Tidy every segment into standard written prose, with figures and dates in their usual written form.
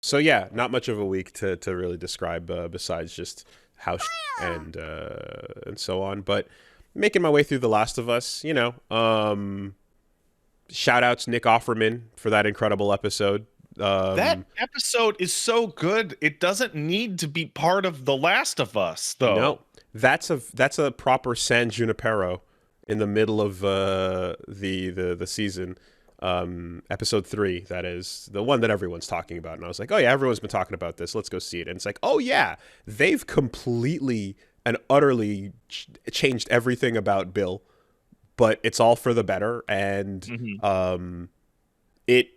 So yeah, not much of a week to really describe besides just how and so on. But making my way through The Last of Us, shout outs Nick Offerman for that incredible episode. That episode is so good. It doesn't need to be part of The Last of Us, though. No, that's a proper San Junipero in the middle of the season. Episode 3, that is the one that everyone's talking about, and I was like, oh yeah, everyone's been talking about this, let's go see it. And it's like, oh yeah, they've completely and utterly changed everything about Bill, but it's all for the better. And it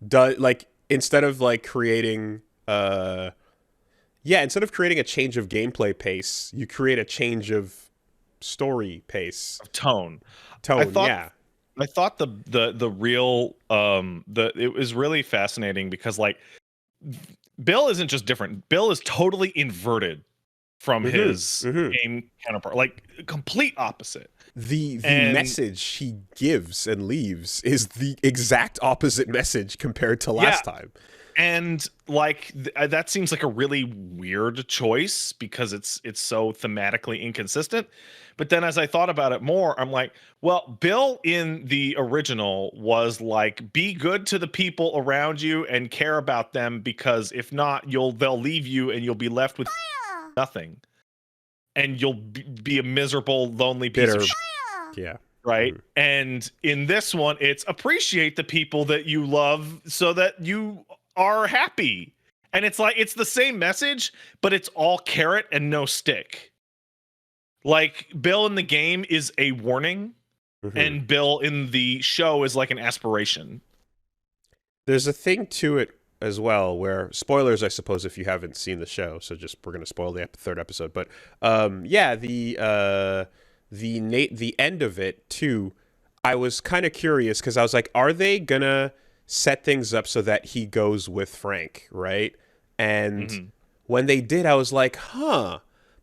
does, like, instead of creating a change of gameplay pace, you create a change of story pace, Tone. yeah. I thought the real it was really fascinating because Bill isn't just different. Bill is totally inverted from his game counterpart, like complete opposite. The message he gives and leaves is the exact opposite message compared to last time. And that seems like a really weird choice because it's so thematically inconsistent. But then as I thought about it more, I'm like, well, Bill in the original was like, be good to the people around you and care about them, because if not, they'll leave you and you'll be left with nothing. And you'll be a miserable, lonely piece of shit. Yeah. Right. And in this one, it's appreciate the people that you love so that you are happy. And it's like, it's the same message, but it's all carrot and no stick. Like, Bill in the game is a warning, and Bill in the show is like an aspiration. There's a thing to it as well where, spoilers, I suppose, if you haven't seen the show, so just we're going to spoil the third episode. But the end of it too, I was kind of curious because I was like, are they gonna set things up so that he goes with Frank, right? And when they did, I was like,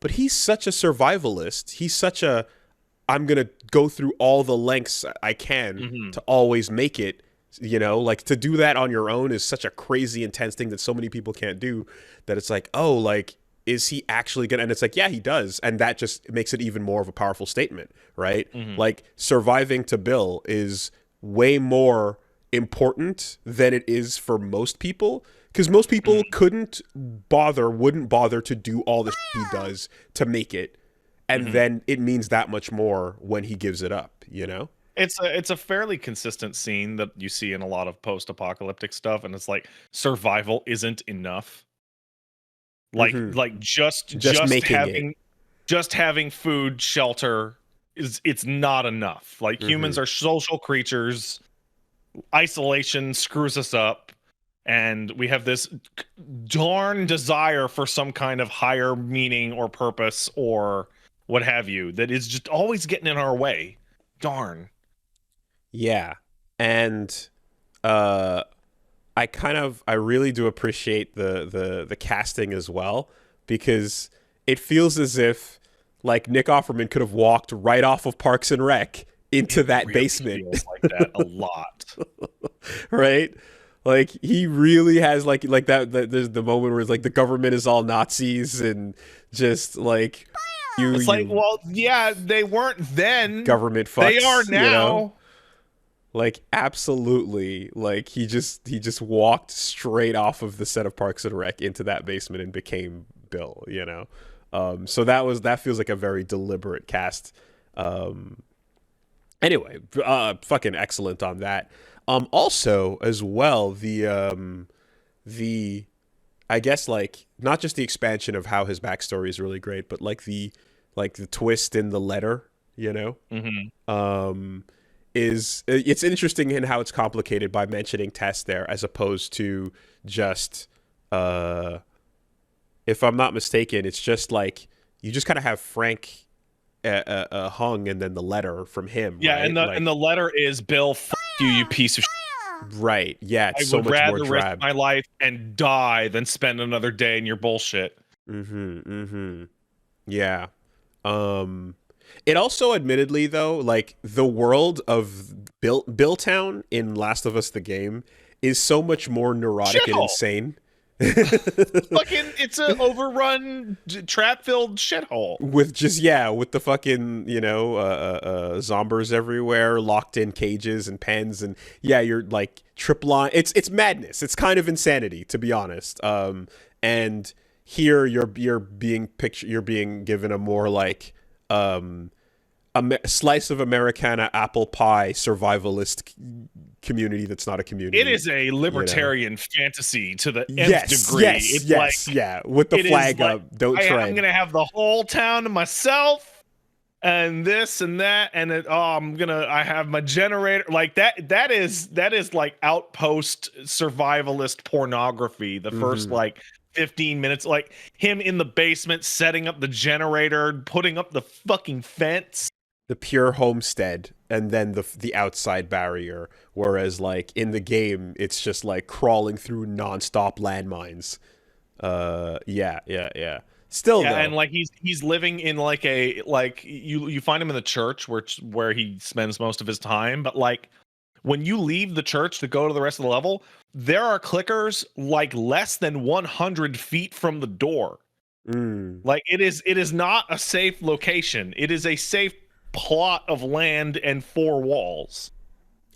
but he's such a survivalist. He's such a, I'm gonna go through all the lengths I can to always make it. Like, to do that on your own is such a crazy intense thing that so many people can't do, that it's like, oh, like, is he actually gonna? And it's like, yeah, he does, and that just makes it even more of a powerful statement, right? Like, surviving to Bill is way more important than it is for most people, because most people wouldn't bother to do all the shit he does to make it, and then it means that much more when he gives it up, It's a fairly consistent scene that you see in a lot of post-apocalyptic stuff, and it's like, survival isn't enough. Like just having food, shelter it's not enough. Like, humans are social creatures. Isolation screws us up, and we have this darn desire for some kind of higher meaning or purpose or what have you that is just always getting in our way. Darn. Yeah. And I really do appreciate the casting as well, because it feels as if, like, Nick Offerman could have walked right off of Parks and Rec into that basement. Feels like that a lot. Right? Like, he really has like that there's the moment where it's like the government is all Nazis, and just like it's like, well, yeah, they weren't then. Government fucks. They are now. Like, absolutely. Like, he just walked straight off of the set of Parks and Rec into that basement and became Bill, so that feels like a very deliberate cast. Anyway, fucking excellent on that. Also, as well, the I guess, like, not just the expansion of how his backstory is really great, but like the twist in the letter, it's interesting in how it's complicated by mentioning Tess there, as opposed to just, if I'm not mistaken, it's just like you just kind of have Frank hung, and then the letter from him. Yeah, right? and the letter is, Bill, f you, you piece of shit. Right. Yeah, it's so much more I would rather drab. risk my life and die than spend another day in your bullshit. Yeah. It also, admittedly, though, like, the world of Billtown in Last of Us the game is so much more neurotic and insane Fucking, it's a overrun, trap-filled shithole. With just with the fucking zombers everywhere, locked in cages and pens, and you're like trip line. It's madness. It's kind of insanity, to be honest. And here you're being given a more like slice of Americana apple pie survivalist community that's not a community. It is a libertarian fantasy to the nth Yes, degree. yes, It's yes, with the flag like, up. Don't tread. I'm gonna have the whole town to myself, and this and that, and I have my generator. Like that is like outpost survivalist pornography. The first like 15 minutes, like him in the basement setting up the generator, putting up the fucking fence. The pure homestead, and then the outside barrier. Whereas like in the game, it's just like crawling through nonstop landmines. Yeah. Still though, and like he's living in like a like you find him in the church where he spends most of his time, but like when you leave the church to go to the rest of the level, there are clickers like less than 100 feet from the door. Like it is not a safe location. It is a safe plot of land and 4 walls.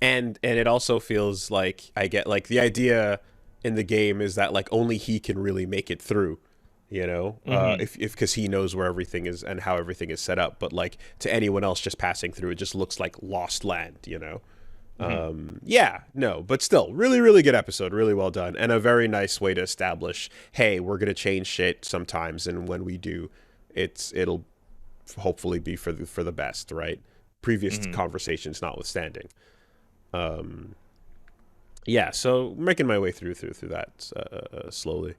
And it also feels like I get like the idea in the game is that like only he can really make it through, if because he knows where everything is and how everything is set up. But like to anyone else just passing through, it just looks like lost land, but still really, really good episode, really well done, and a very nice way to establish, hey, we're gonna change shit sometimes, and when we do, it'll hopefully be for the best, right? Previous conversations notwithstanding. So making my way through that slowly.